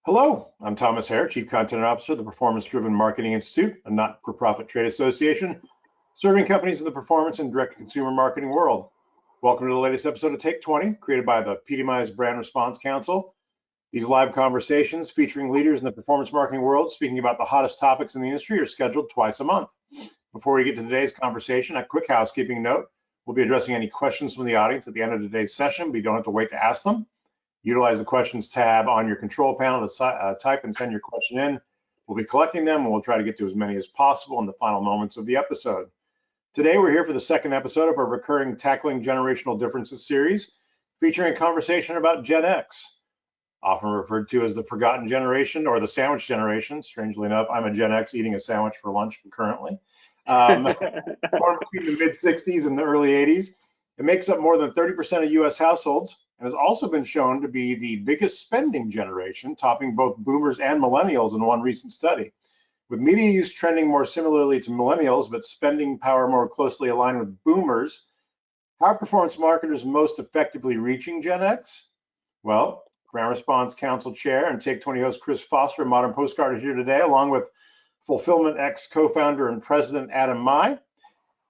Hello, I'm Thomas Hare, Chief Content Officer of the Performance-Driven Marketing Institute, a not-for-profit trade association serving companies in the performance and direct-to-consumer marketing world. Welcome to the latest episode of Take 20, created by the PDMI's Brand Response Council. These live conversations featuring leaders in the performance marketing world speaking about the hottest topics in the industry are scheduled twice a month. Before we get to today's conversation, a quick housekeeping note. We'll be addressing any questions from the audience at the end of today's session, but you don't have to wait to ask them. Utilize the questions tab on your control panel to type and send your question in. We'll be collecting them and we'll try to get to as many as possible in the final moments of the episode. Today, we're here for the second episode of our recurring Tackling Generational Differences series, featuring a conversation about Gen X, often referred to as the forgotten generation or the sandwich generation. Strangely enough, I'm a Gen X eating a sandwich for lunch currently. Born between the mid-60s and the early 80s. It makes up more than 30% of US households and has also been shown to be the biggest spending generation, topping both boomers and millennials in one recent study. With media use trending more similarly to millennials, but spending power more closely aligned with boomers, how are performance marketers most effectively reaching Gen X? Well, Brand Response Council Chair and Take 20 host Chris Foster of Modern Postcard are here today, along with Fulfillment X co-founder and president Adam Mai,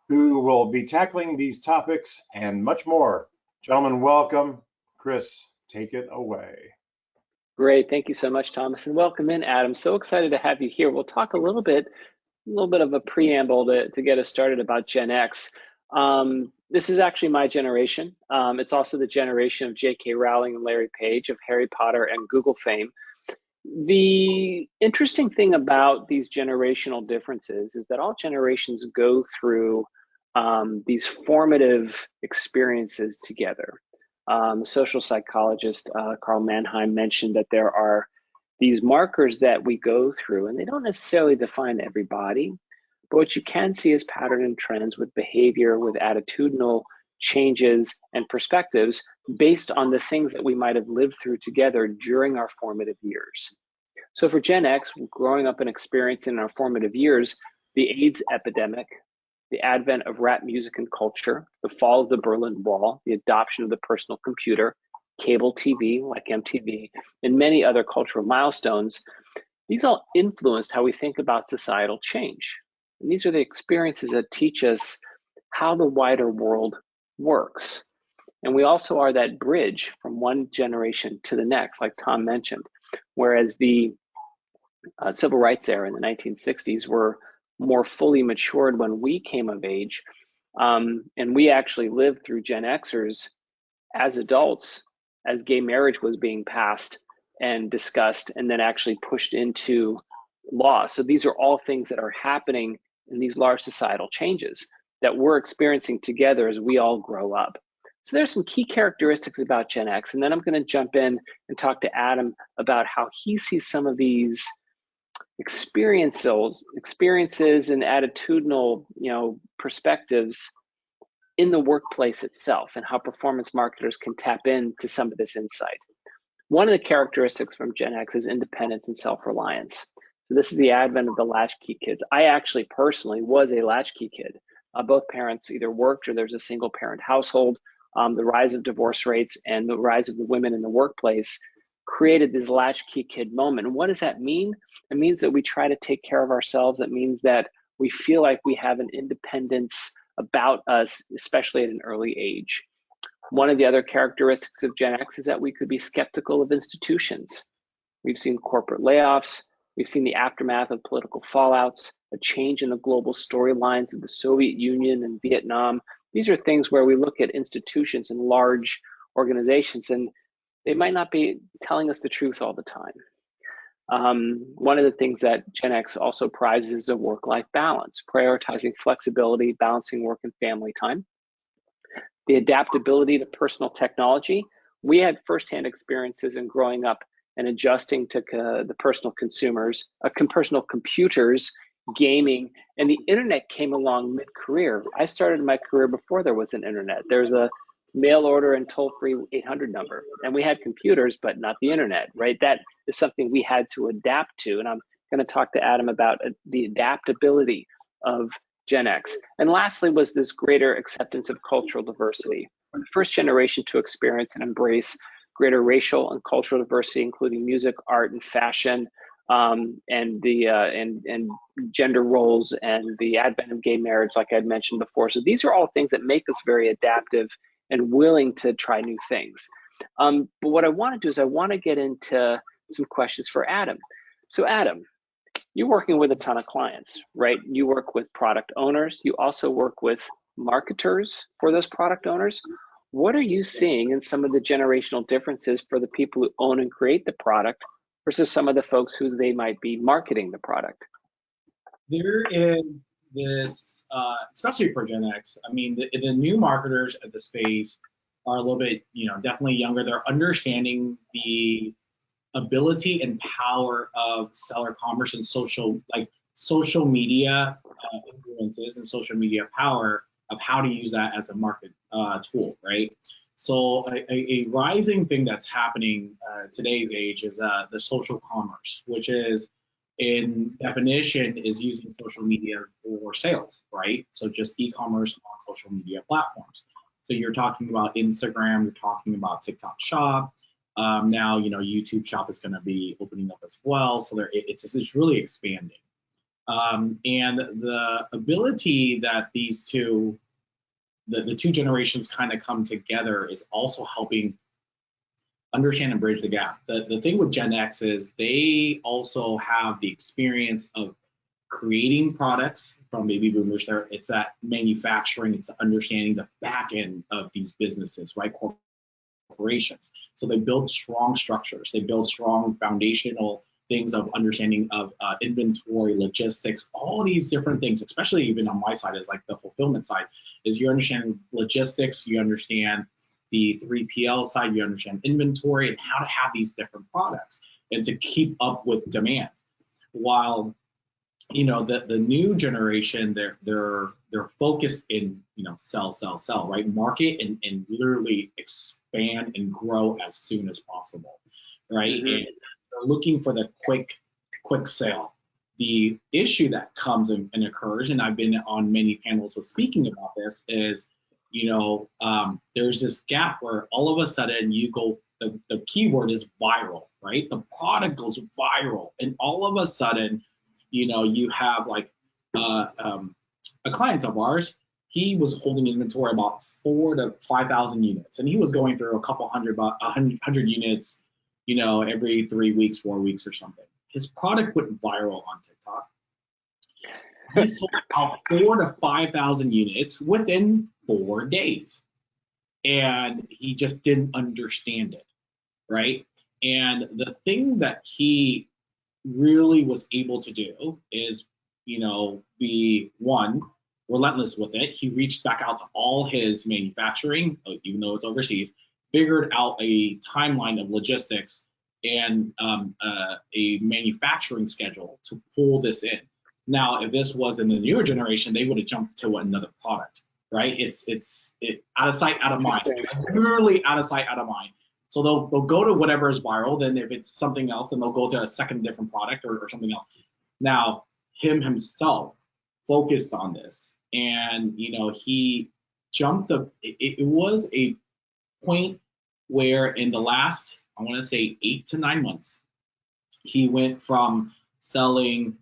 who will be tackling these topics and much more. Gentlemen, welcome. Chris, take it away. Great, thank you so much, Thomas, and welcome in, Adam. So excited to have you here. We'll talk a little bit of a preamble to get us started about Gen X. This is actually my generation. It's also the generation of J.K. Rowling and Larry Page of Harry Potter and Google fame. The interesting thing about these generational differences is that all generations go through these formative experiences together. Social psychologist Carl Mannheim mentioned that there are these markers that we go through, and they don't necessarily define everybody, but what you can see is pattern and trends with behavior, with attitudinal changes and perspectives based on the things that we might have lived through together during our formative years. So for Gen X, growing up and experiencing in our formative years, the AIDS epidemic, the advent of rap music and culture, the fall of the Berlin Wall, the adoption of the personal computer, cable TV like MTV, and many other cultural milestones, these all influenced how we think about societal change. And these are the experiences that teach us how the wider world works. And we also are that bridge from one generation to the next, like Tom mentioned, whereas the civil rights era in the 1960s were more fully matured when we came of age. And we actually lived through Gen Xers as adults, as gay marriage was being passed and discussed and then actually pushed into law. So these are all things that are happening in these large societal changes that we're experiencing together as we all grow up. So there's some key characteristics about Gen X, and then I'm going to jump in and talk to Adam about how he sees some of these experiences and attitudinal, perspectives in the workplace itself, and how performance marketers can tap into some of this insight. One of the characteristics from Gen X is independence and self-reliance. So this is the advent of the latchkey kids. I actually personally was a latchkey kid. Both parents either worked or there's a single parent household. The rise of divorce rates and the rise of the women in the workplace created this latchkey kid moment. And what does that mean? It means that we try to take care of ourselves. It means that we feel like we have an independence about us, especially at an early age. One of the other characteristics of Gen X is that we could be skeptical of institutions. We've seen corporate layoffs. We've seen the aftermath of political fallouts, a change in the global storylines of the Soviet Union and Vietnam. These are things where we look at institutions and large organizations, and they might not be telling us the truth all the time. One of the things that Gen X also prizes is a work-life balance, prioritizing flexibility, balancing work and family time. The adaptability to personal technology. We had firsthand experiences in growing up and adjusting to the personal computers, gaming, and the internet came along mid-career. I started my career before there was an internet. There's a mail order and toll-free 800 number, and we had computers, but not the internet, right? That is something we had to adapt to, and I'm going to talk to Adam about the adaptability of Gen X. And lastly was this greater acceptance of cultural diversity. We're the first generation to experience and embrace greater racial and cultural diversity, including music, art, and fashion, and gender roles, and the advent of gay marriage, like I'd mentioned before. So these are all things that make us very adaptive and willing to try new things. But what I want to do is I want to get into some questions for Adam. So Adam, you're working with a ton of clients, right? You work with product owners. You also work with marketers for those product owners. What are you seeing in some of the generational differences for the people who own and create the product versus some of the folks who they might be marketing the product? There is this, especially for Gen X, I mean, the new marketers at the space are a little bit, definitely younger. They're understanding the ability and power of seller commerce and social media influences and social media power of how to use that as a market tool, right? So a rising thing that's happening today's age is the social commerce, which is in definition is using social media for sales, right? So just e-commerce on social media platforms. So you're talking about Instagram, you're talking about TikTok Shop. Now, YouTube Shop is going to be opening up as well. So it's really expanding. And the ability that these two, the two generations kind of come together is also helping understand and bridge the gap. The thing with Gen X is they also have the experience of creating products from baby boomers. It's that manufacturing, it's understanding the back end of these businesses, right? Corporations. So they build strong structures. They build strong foundational things of understanding of inventory, logistics, all these different things, especially even on my side is like the fulfillment side, is you understand logistics, you understand the 3PL side, you understand inventory and how to have these different products and to keep up with demand. While the new generation, they're focused in sell, right? Market and literally expand and grow as soon as possible, right? Mm-hmm. And they're looking for the quick sale. The issue that comes and occurs, and I've been on many panels of speaking about this, is there's this gap where all of a sudden you go, the keyword is viral, right? The product goes viral, and all of a sudden, you have like a client of ours. He was holding inventory about 4,000 to 5,000 units, and he was going through a couple hundred units, every 3 weeks, 4 weeks, or something. His product went viral on TikTok. He sold out 4,000 to 5,000 units within 4 days, and he just didn't understand it, right? And the thing that he really was able to do is, be one, relentless with it. He reached back out to all his manufacturing, even though it's overseas, figured out a timeline of logistics and a manufacturing schedule to pull this in. Now, if this was in the newer generation, they would have jumped to another product, right? It's out of sight, out of mind, literally out of sight, out of mind. So they'll go to whatever is viral. Then if it's something else, then they'll go to a second different product or something else. Now, himself focused on this, and he jumped it was a point where in the last, I want to say 8 to 9 months, he went from selling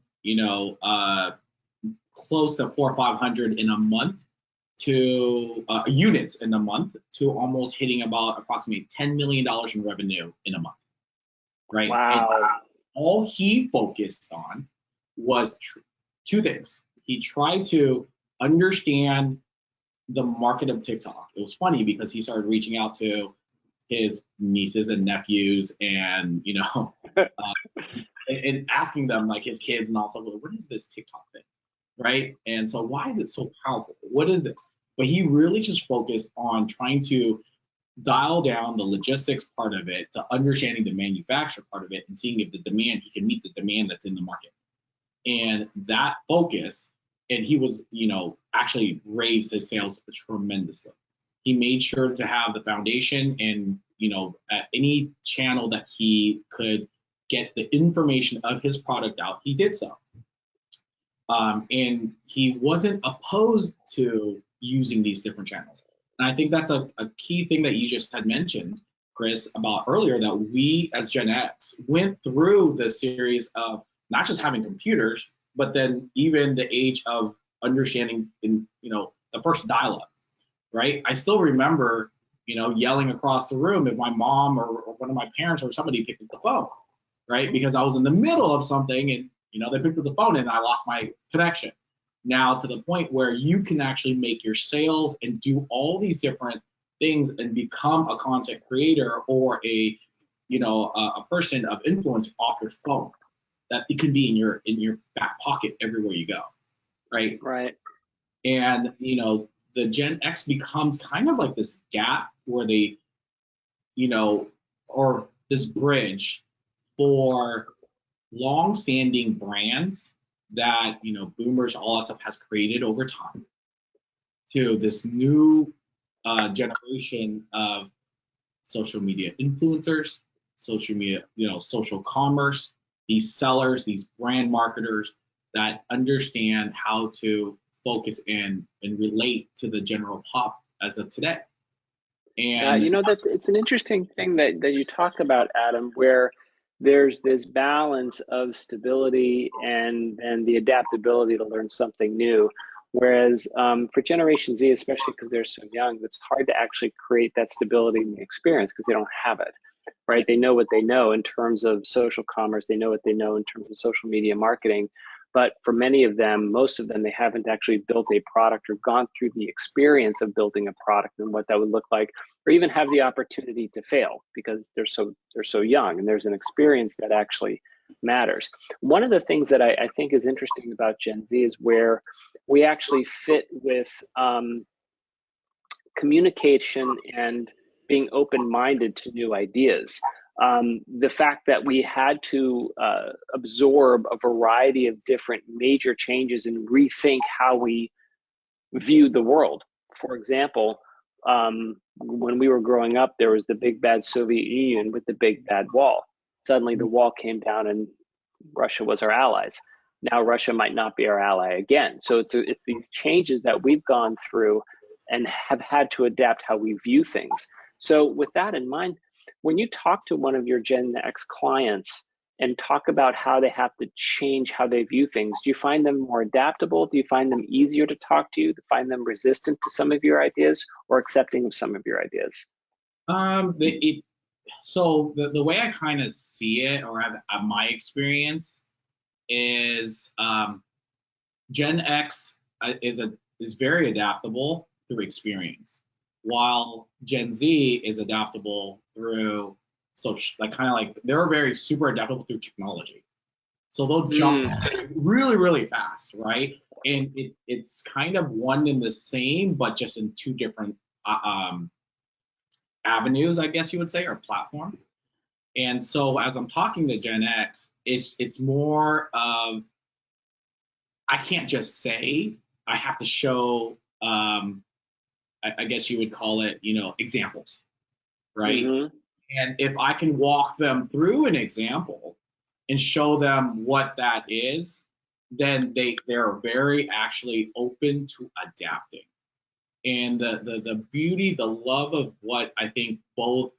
close to 400 or 500 in a month to units in a month to almost hitting about approximately $10 million in revenue in a month, right? Wow. And all he focused on was two things. He tried to understand the market of TikTok. It was funny because he started reaching out to his nieces and nephews and, and asking them, like his kids and also, what is this TikTok thing? Right? And so why is it so powerful? What is this? But he really just focused on trying to dial down the logistics part of it to understanding the manufacture part of it and seeing if the demand, he can meet the demand that's in the market. And that focus, and he was, actually raised his sales tremendously. He made sure to have the foundation and, at any channel that he could get the information of his product out, he did so. And he wasn't opposed to using these different channels. And I think that's a key thing that you just had mentioned Chris, about earlier, that we as Gen X went through the series of not just having computers, but then even the age of understanding in, the first dial-up, right? I still remember, yelling across the room if my mom or one of my parents or somebody picked up the phone, right? Because I was in the middle of something and, they picked up the phone and I lost my connection. Now to the point where you can actually make your sales and do all these different things and become a content creator or a person of influence off your phone, that it can be in your back pocket everywhere you go, right? Right. And the Gen X becomes kind of like this gap where they, or this bridge for long-standing brands that boomers, all that stuff has created over time, to this new generation of social media influencers, social media, social commerce, these sellers, these brand marketers that understand how to focus in and relate to the general pop as of today. And it's an interesting thing that you talk about, Adam, where there's this balance of stability and the adaptability to learn something new. Whereas for Generation Z, especially because they're so young, it's hard to actually create that stability in the experience because they don't have it, right? They know what they know in terms of social commerce. They know what they know in terms of social media marketing. But for many of them, most of them, they haven't actually built a product or gone through the experience of building a product and what that would look like, or even have the opportunity to fail because they're so young, and there's an experience that actually matters. One of the things that I think is interesting about Gen Z is where we actually fit with communication and being open-minded to new ideas. The fact that we had to absorb a variety of different major changes and rethink how we viewed the world. For example, when we were growing up, there was the big bad Soviet Union with the big bad wall. Suddenly the wall came down and Russia was our allies. Now Russia might not be our ally again. So it's these changes that we've gone through and have had to adapt how we view things. So with that in mind, when you talk to one of your Gen X clients and talk about how they have to change how they view things, do you find them more adaptable? Do you find them easier to talk to you? Do you find them resistant to some of your ideas or accepting of some of your ideas? So the way I kind of see it, or have my experience, is Gen X is very adaptable through experience, while Gen Z is adaptable through social, they're very super adaptable through technology. So they'll jump really, really fast, right? And it's kind of one and the same, but just in two different avenues, I guess you would say, or platforms. And so as I'm talking to Gen X, it's more of, I can't just say, I have to show, I guess you would call it, examples, right? Mm-hmm. And if I can walk them through an example and show them what that is, then they're very actually open to adapting. And the beauty, the love of what I think both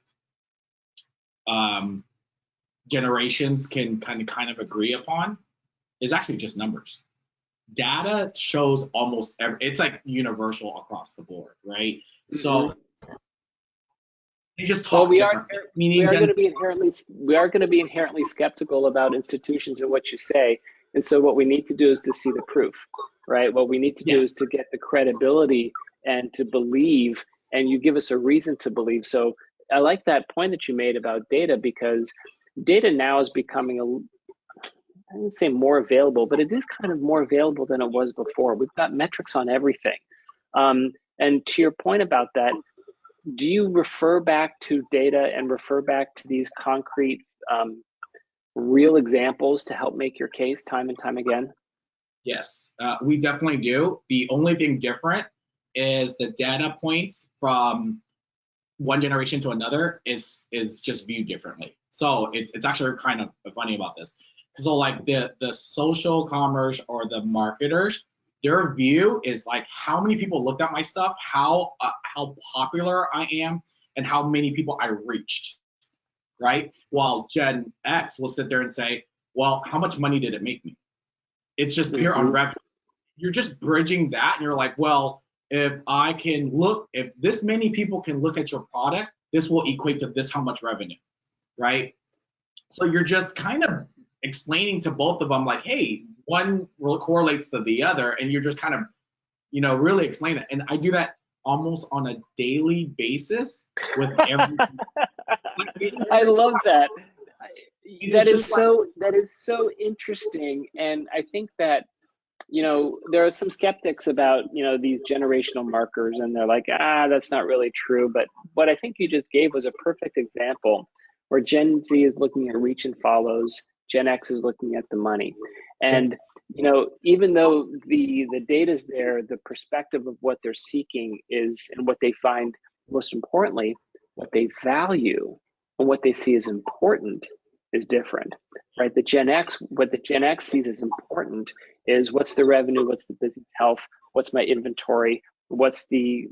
generations can kind of agree upon is actually just numbers. Data shows almost it's like universal across the board, right? Mm-hmm. So they just talk. Well, we are going to be inherently skeptical about institutions and what you say, and so what we need to do is to see the proof, right? What we need to do is to get the credibility and to believe, and you give us a reason to believe. So I like that point that you made about data, because data now is becoming I wouldn't say more available, but it is kind of more available than it was before. We've got metrics on everything. And to your point about that, do you refer back to data and refer back to these concrete, real examples to help make your case time and time again? Yes, we definitely do. The only thing different is the data points from one generation to another is just viewed differently. So it's actually kind of funny about this. So like the social commerce or the marketers, their view is like how many people looked at my stuff, how popular I am, and how many people I reached, right? While Gen X will sit there and say, well, how much money did it make me? It's just pure on revenue. You're just bridging that, and you're like, well, if this many people can look at your product, this will equate to this how much revenue, right? So you're just kind of explaining to both of them, like, hey, one correlates to the other, and you're just kind of, really explain it. And I do that almost on a daily basis with every. I love that. That is so interesting, and I think that there are some skeptics about these generational markers, and they're like, that's not really true. But what I think you just gave was a perfect example where Gen Z is looking at reach and follows, Gen X is looking at the money, and even though the data's there, the perspective of what they're seeking is, and what they find most importantly, what they value and what they see as important is different, right? What the Gen X sees as important is what's the revenue, what's the business health, what's my inventory, what's the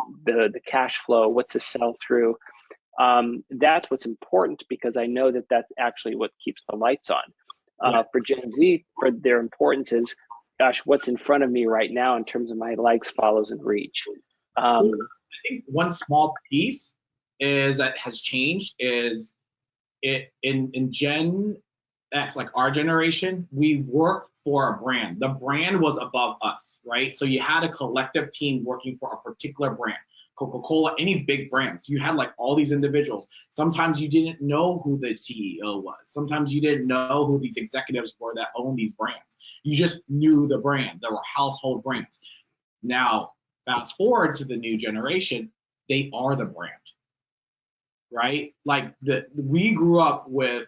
cash flow, what's the sell through. That's what's important, because I know that that's actually what keeps the lights on. For Gen Z, for their importance is, gosh, what's in front of me right now in terms of my likes, follows, and reach. I think one small piece that has changed is in Gen X, like our generation, we worked for a brand. The brand was above us, right? So you had a collective team working for a particular brand. Coca-Cola, any big brands, you had like all these individuals. Sometimes you didn't know who the CEO was. Sometimes you didn't know who these executives were that owned these brands. You just knew the brand. There were household brands. Now, fast forward to the new generation, they are the brand, right? Like we grew up with,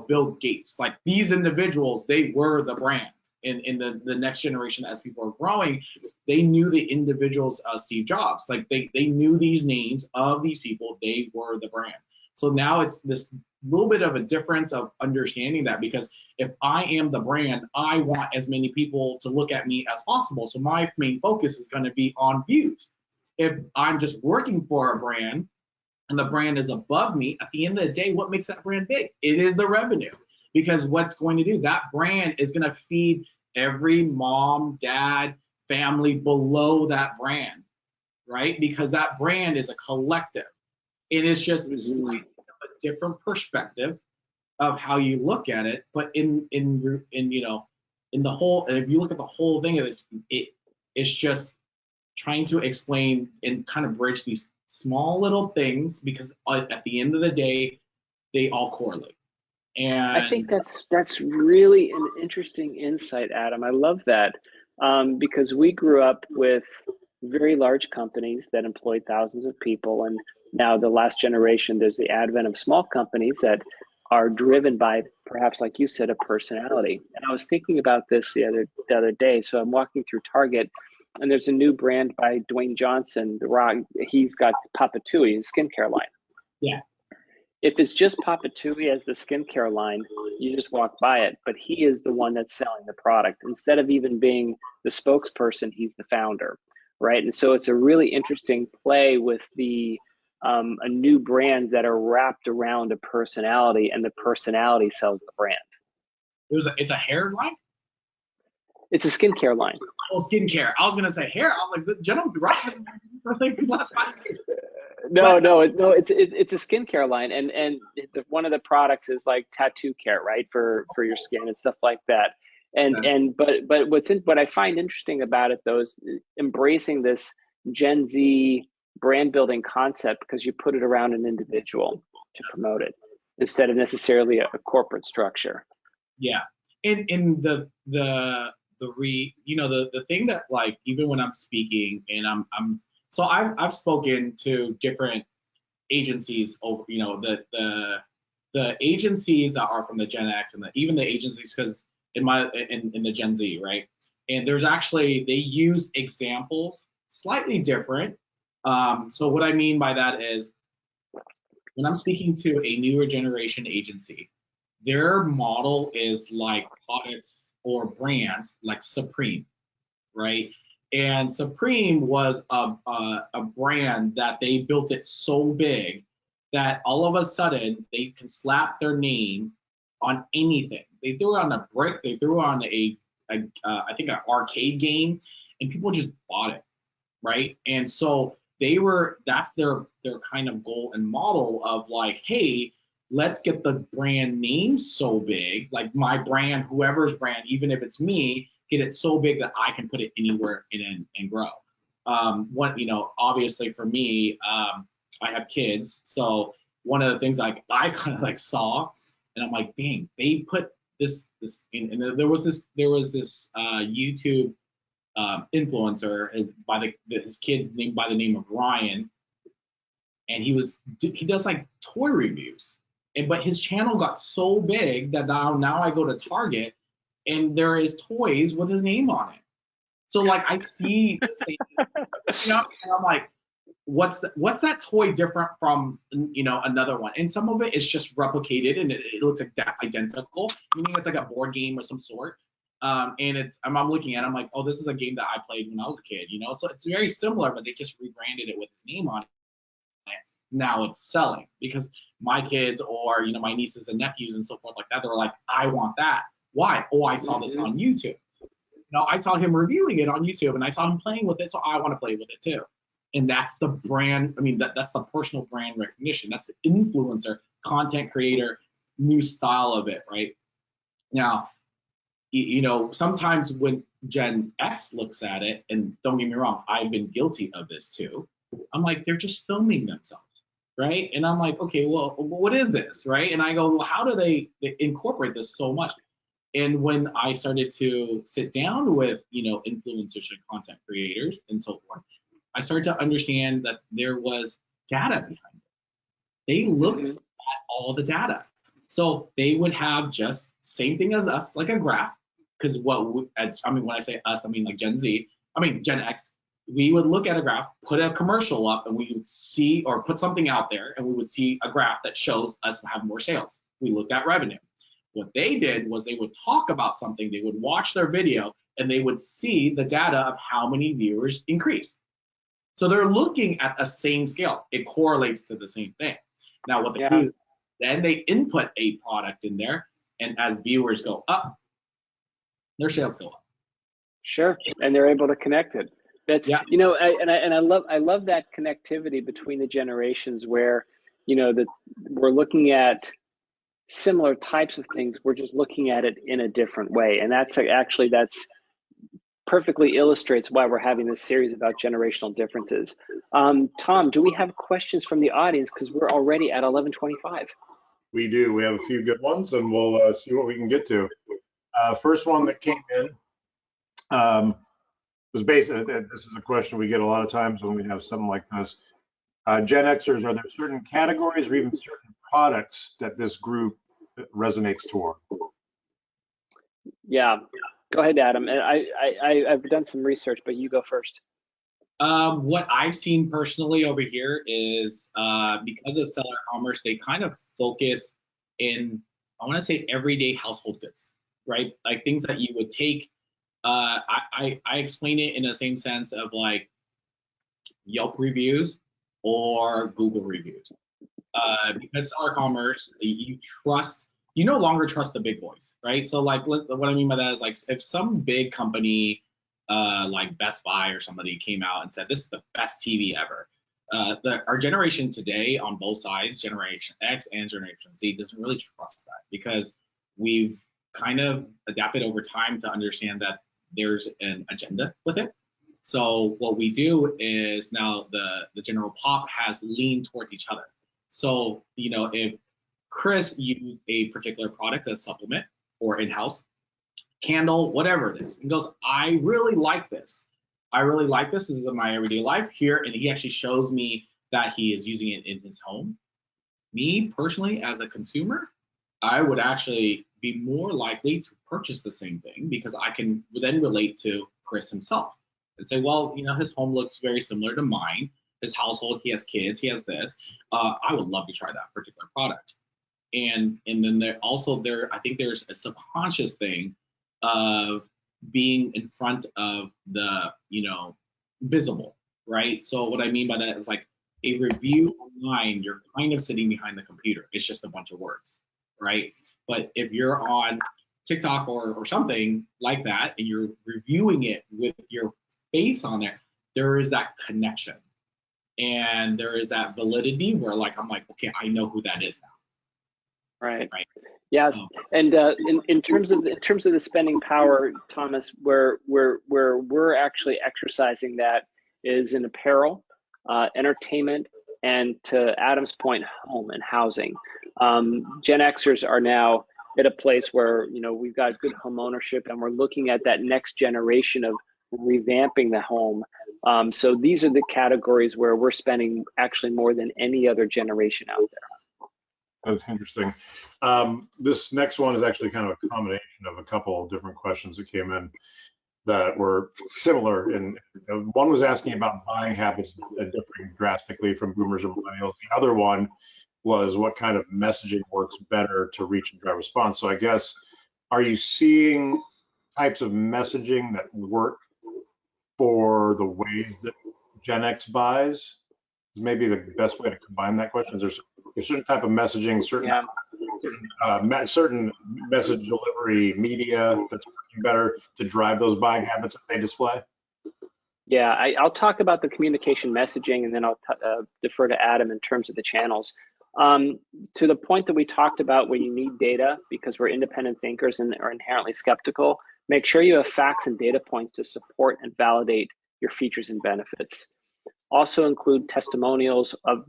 Bill Gates. Like these individuals, they were the brand. In the next generation, as people are growing, they knew the individuals, Steve Jobs. Like they knew these names of these people. They were the brand. So now it's this little bit of a difference of understanding that, because if I am the brand, I want as many people to look at me as possible. So my main focus is going to be on views. If I'm just working for a brand and the brand is above me, at the end of the day, what makes that brand big? It is the revenue. Because what's going to do, that brand is going to feed every mom, dad, family below that brand, right? Because that brand is a collective. It is just a different perspective of how you look at it. But in the whole, and if you look at the whole thing of this, it's just trying to explain and kind of bridge these small little things, because at the end of the day, they all correlate. And I think that's really an interesting insight, Adam. I love that, because we grew up with very large companies that employed thousands of people, and now the last generation, there's the advent of small companies that are driven by, perhaps like you said, a personality. And I was thinking about this the other day. So I'm walking through Target, and there's a new brand by Dwayne Johnson, The Rock. He's got Papa Tui, his skincare line. Yeah. If it's just Papa Tui as the skincare line, you just walk by it, but he is the one that's selling the product. Instead of even being the spokesperson, he's the founder, right? And so it's a really interesting play with the a new brands that are wrapped around a personality, and the personality sells the brand. It's a hair line? It's a skincare line. Oh, skincare. I was gonna say hair. I was like, the gentleman right for like the last 5 years. No, it's a skincare line, and one of the products is like tattoo care, right, for your skin and stuff like that. But what I find interesting about it though is embracing this Gen Z brand building concept, because you put it around an individual to promote it instead of necessarily a corporate structure. Yeah, in the thing that, like, even when I'm speaking and so I've spoken to different agencies over, the agencies that are from the Gen X and even the agencies, because in the Gen Z, right? And there's actually, they use examples slightly different. So what I mean by that is, when I'm speaking to a newer generation agency, their model is like products or brands like Supreme, right? And Supreme was a brand that they built it so big that all of a sudden they can slap their name on anything. They threw it on a brick, they threw it on I think an arcade game, and people just bought it, right? And so that's their kind of goal and model of like, hey, let's get the brand name so big, like my brand, whoever's brand, even if it's me, get it so big that I can put it anywhere and grow. Obviously for me, I have kids, so one of the things I kind of like saw, and I'm like, dang, they put this in, and there was this YouTube influencer his kid named by the name of Ryan, and he does like toy reviews, but his channel got so big that now I go to Target and there is toys with his name on it. So like I see the same, and I'm like, what's that toy different from another one? And some of it is just replicated and it looks identical, meaning it's like a board game of some sort. And I'm looking at it, I'm like, oh, this is a game that I played when I was a kid, so it's very similar, but they just rebranded it with his name on it. Now it's selling because my kids or my nieces and nephews and so forth like that, they were like, I want that. Why? Oh, I saw this on YouTube. I saw him reviewing it on YouTube and I saw him playing with it, so I want to play with it too. And that's the brand. I mean, that's the personal brand recognition. That's the influencer, content creator, new style of it, right? Now, sometimes when Gen X looks at it, and don't get me wrong, I've been guilty of this too. I'm like, they're just filming themselves, right? And I'm like, okay, well, what is this, right? And I go, well, how do they incorporate this so much? And when I started to sit down with, influencers and content creators and so forth, I started to understand that there was data behind it. They looked at all the data. So they would have just same thing as us, like a graph, because when I say us, I mean like Gen X, we would look at a graph, put a commercial up, and we would see, or put something out there, and we would see a graph that shows us have more sales. We looked at revenue. What they did was they would talk about something, they would watch their video, and they would see the data of how many viewers increased. So they're looking at a same scale. It correlates to the same thing. Now what they do, then they input a product in there, and as viewers go up, their sales go up. Sure, and they're able to connect it. That's I love that connectivity between the generations where that we're looking at similar types of things. We're just looking at it in a different way, and that's perfectly illustrates why we're having this series about generational differences. Tom, do we have questions from the audience? Because we're already at 11:25. We do. We have a few good ones, and we'll see what we can get to. First one that came in was basically, this is a question we get a lot of times when we have something like this. Gen Xers, are there certain categories or even certain products that this group resonates toward? Yeah, go ahead, Adam. I've done some research, but you go first. What I've seen personally over here is because of seller commerce, they kind of focus in, I want to say, everyday household goods, right? Like things that you would take. I explain it in the same sense of like Yelp reviews or Google reviews. Because seller commerce, you no longer trust the big boys, right? So like what I mean by that is like if some big company like Best Buy or somebody came out and said this is the best TV ever, our generation today on both sides, Generation X and Generation Z, doesn't really trust that because we've kind of adapted over time to understand that there's an agenda with it. So what we do is now the general pop has leaned towards each other. So if Chris used a particular product, a supplement or in-house candle, whatever it is, and goes, I really like this. This is in my everyday life here, and he actually shows me that he is using it in his home. Me personally, as a consumer, I would actually be more likely to purchase the same thing because I can then relate to Chris himself and say, well, his home looks very similar to mine. His household, he has kids, he has this. I would love to try that particular product. And then I think there's a subconscious thing of being in front of the, visible, right? So what I mean by that is like a review online, you're kind of sitting behind the computer. It's just a bunch of words, right? But if you're on TikTok or something like that, and you're reviewing it with your face on there is that connection. And there is that validity where I'm like, okay, I know who that is now. Right. Yes. And in terms of the spending power, Thomas, where we're actually exercising that is in apparel, entertainment, and to Adam's point, home and housing. Gen Xers are now at a place where we've got good home ownership, and we're looking at that next generation of revamping the home. So these are the categories where we're spending actually more than any other generation out there. That's interesting. This next one is actually kind of a combination of a couple of different questions that came in that were similar. And one was asking about buying habits differing drastically from boomers or millennials. The other one was what kind of messaging works better to reach and drive response. So I guess, are you seeing types of messaging that work for the ways that Gen X buys? Is maybe the best way to combine that question. Is there a certain type of messaging, certain message delivery media that's working better to drive those buying habits that they display? Yeah, I'll talk about the communication messaging, and then I'll defer to Adam in terms of the channels. To the point that we talked about where you need data because we're independent thinkers and are inherently skeptical, make sure you have facts and data points to support and validate your features and benefits. Also include testimonials of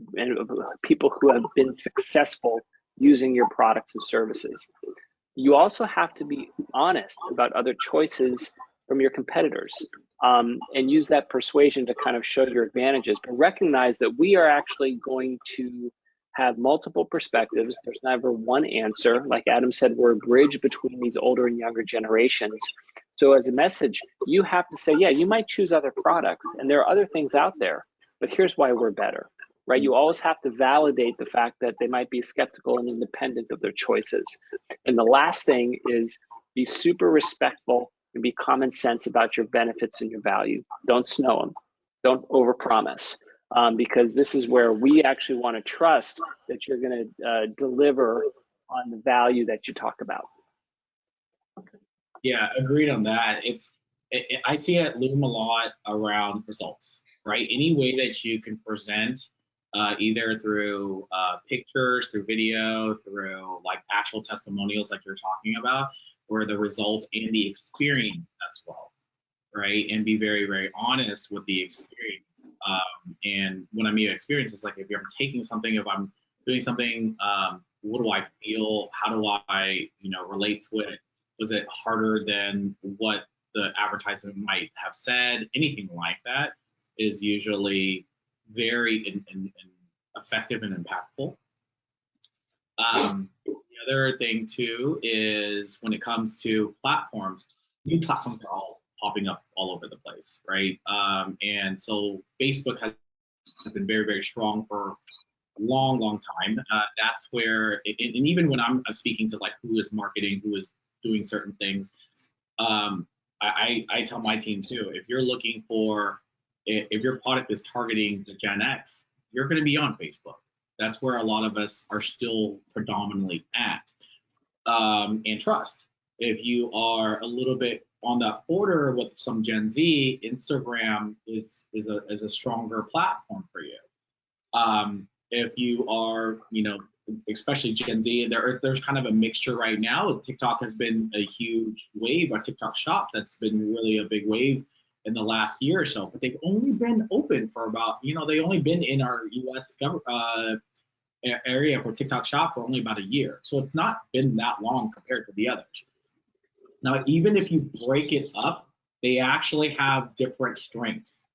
people who have been successful using your products and services. You also have to be honest about other choices from your competitors, and use that persuasion to kind of show your advantages, but recognize that we are actually going to have multiple perspectives. There's never one answer. Like Adam said, we're a bridge between these older and younger generations. So as a message, you have to say, yeah, you might choose other products and there are other things out there, but here's why we're better, right? You always have to validate the fact that they might be skeptical and independent of their choices. And the last thing is be super respectful and be common sense about your benefits and your value. Don't snow them. Don't overpromise. Because this is where we actually want to trust that you're going to deliver on the value that you talk about. Yeah, agreed on that. I see it loom a lot around results, right? Any way that you can present, either through pictures, through video, through like actual testimonials like you're talking about, where the results and the experience as well, right? And be very, very honest with the experience. And when I mean experience, it's like if I'm taking something, if I'm doing something, what do I feel? How do I, relate to it? Was it harder than what the advertisement might have said? Anything like that is usually very effective and impactful. The other thing too is when it comes to platforms, new platforms are all popping up all over the place, right? And so Facebook has been very, very strong for a long, long time. That's where, and even when I'm speaking to like who is marketing, who is doing certain things, I tell my team too, if you're looking for, if your product is targeting the Gen X, you're going to be on Facebook. That's where a lot of us are still predominantly at. And trust. If you are a little bit on that border with some Gen Z, Instagram is a stronger platform for you. If you are, especially Gen Z, there's kind of a mixture right now. TikTok has been a huge wave, or TikTok Shop that's been really a big wave in the last year or so. But they've only been open for about, they only been in our U.S. area for TikTok Shop for only about a year. So it's not been that long compared to the others. Now, even if you break it up, they actually have different strengths.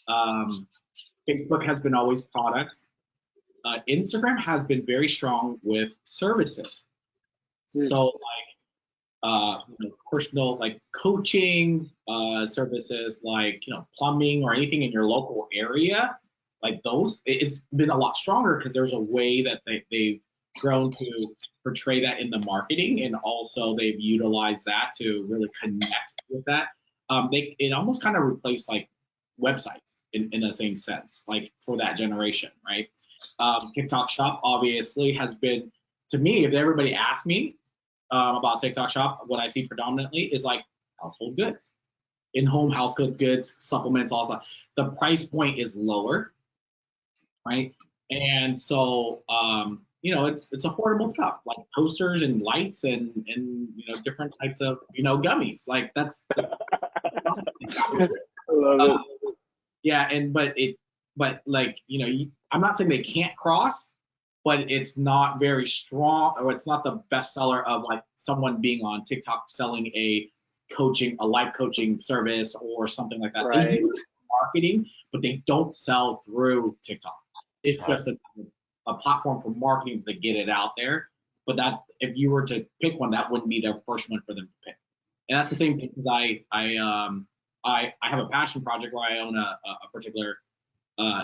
Facebook has been always products. Instagram has been very strong with services. So like personal like coaching services, like plumbing or anything in your local area, like those, it's been a lot stronger because there's a way that they've grown to portray that in the marketing, and also they've utilized that to really connect with that. It almost kind of replaced like websites in the same sense, like for that generation, right? TikTok Shop obviously has been, to me, if everybody asks me about TikTok Shop, what I see predominantly is like household goods, in-home household goods, supplements, all that. The price point is lower, right? And so, it's affordable stuff like toasters and lights and different types of gummies. Like that's I love it. Yeah, but I'm not saying they can't cross, but it's not very strong, or it's not the best seller of like someone being on TikTok selling a life coaching service or something like that. Right. They use marketing, but they don't sell through TikTok. It's just a platform for marketing to get it out there. But that, if you were to pick one, that wouldn't be their first one for them to pick. And that's the same thing, because I have a passion project where I own a particular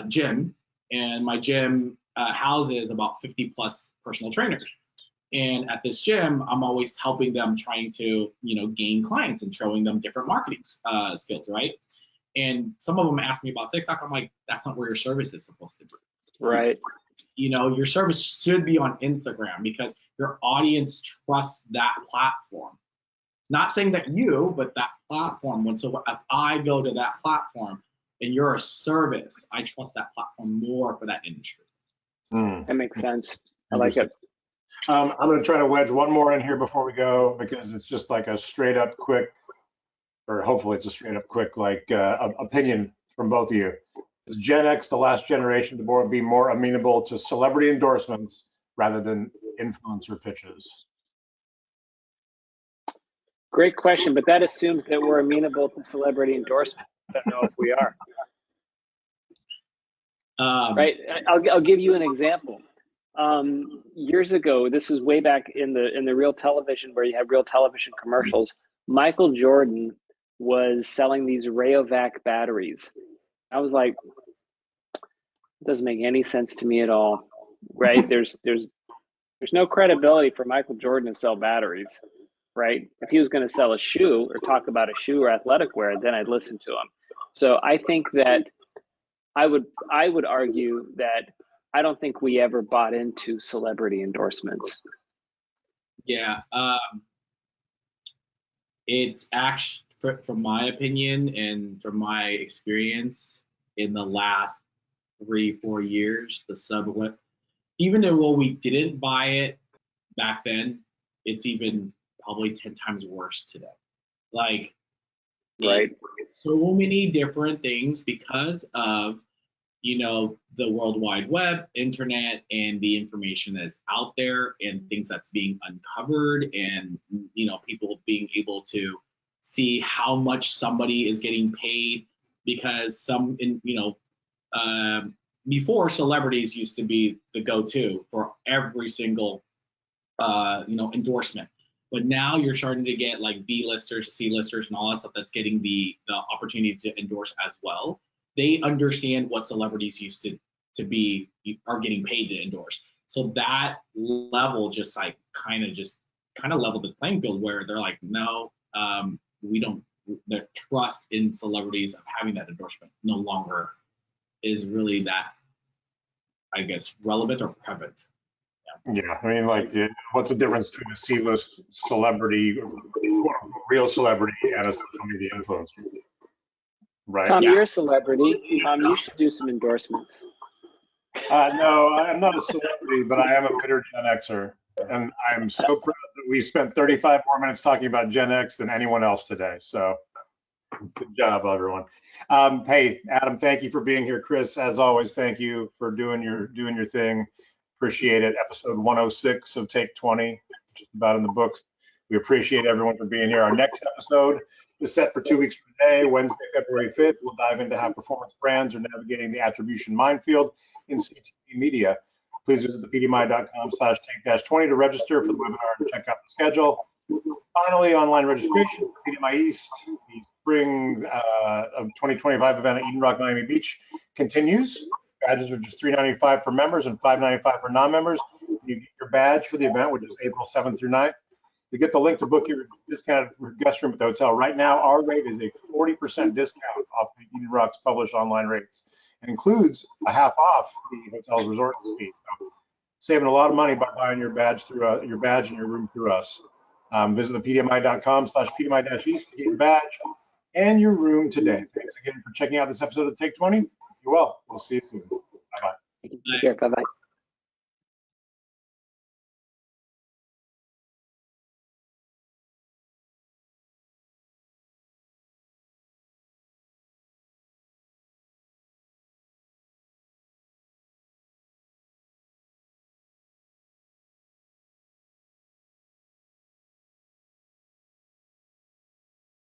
gym, and my gym houses about 50 plus personal trainers. And at this gym, I'm always helping them, trying to gain clients and showing them different marketing skills, right? And some of them ask me about TikTok. I'm like, that's not where your service is supposed to be. Right. Your service should be on Instagram, because your audience trusts that platform. Not saying that but that platform. So if I go to that platform and you're a service, I trust that platform more for that industry. That makes sense. I like it. I'm going to try to wedge one more in here before we go, because it's just like a straight up quick, or hopefully it's a straight up quick, like opinion from both of you. Is Gen X the last generation to be more amenable to celebrity endorsements rather than influencer pitches? Great question, but that assumes that we're amenable to celebrity endorsement. I don't know if we are. Right. I'll give you an example. Years ago, this was way back in the real television, where you had real television commercials. Michael Jordan was selling these Rayovac batteries. I was like, it doesn't make any sense to me at all, right? There's no credibility for Michael Jordan to sell batteries, right? If he was going to sell a shoe or talk about a shoe or athletic wear, then I'd listen to him. So I think that I would argue that I don't think we ever bought into celebrity endorsements. Yeah, it's actually, from my opinion and from my experience in the last 3-4 years, even though we didn't buy it back then, it's even probably 10 times worse today. Like, right, so many different things because of the World Wide Web, internet, and the information that's out there, and things that's being uncovered, and people being able to see how much somebody is getting paid, because before, celebrities used to be the go-to for every single endorsement, but now you're starting to get like B-listers, C-listers, and all that stuff that's getting the opportunity to endorse as well. They understand what celebrities used to be, are getting paid to endorse. So that level just like kind of leveled the playing field, where they're like, no, we don't. The trust in celebrities of having that endorsement no longer is really that, I guess, relevant or prevalent. Yeah, I mean, like, what's the difference between a C-list celebrity, real celebrity, and a social media influencer? Right. Tom, you're a celebrity. Tom, you should do some endorsements. No, I'm not a celebrity, but I am a bitter Gen Xer, and I'm so proud that we spent 35 more minutes talking about Gen X than anyone else today. So, good job, everyone. Hey, Adam, thank you for being here. Chris, as always, thank you for doing your thing. Appreciate it. Episode 106 of Take 20, just about in the books. We appreciate everyone for being here. Our next episode is set for 2 weeks from today, Wednesday, February 5th. We'll dive into how performance brands are navigating the attribution minefield in CTV media. Please visit thepdmi.com/take-20 to register for the webinar and check out the schedule. Finally, online registration for PDMI East, the spring of 2025 event at Eden Rock, Miami Beach, continues. Badges are just $3.95 for members and $5.95 for non-members. You get your badge for the event, which is April 7th through 9th, to get the link to book your discounted guest room at the hotel. Right now, our rate is a 40% discount off the Eaton Rock's published online rates. It includes a half off the hotel's resort fee. So saving a lot of money by buying your badge through your badge and your room through us. Visit thepdmi.com/pdmi-east to get your badge and your room today. Thanks again for checking out this episode of Take 20. You're well. We'll see you soon. Bye-bye. Take care. Bye-bye.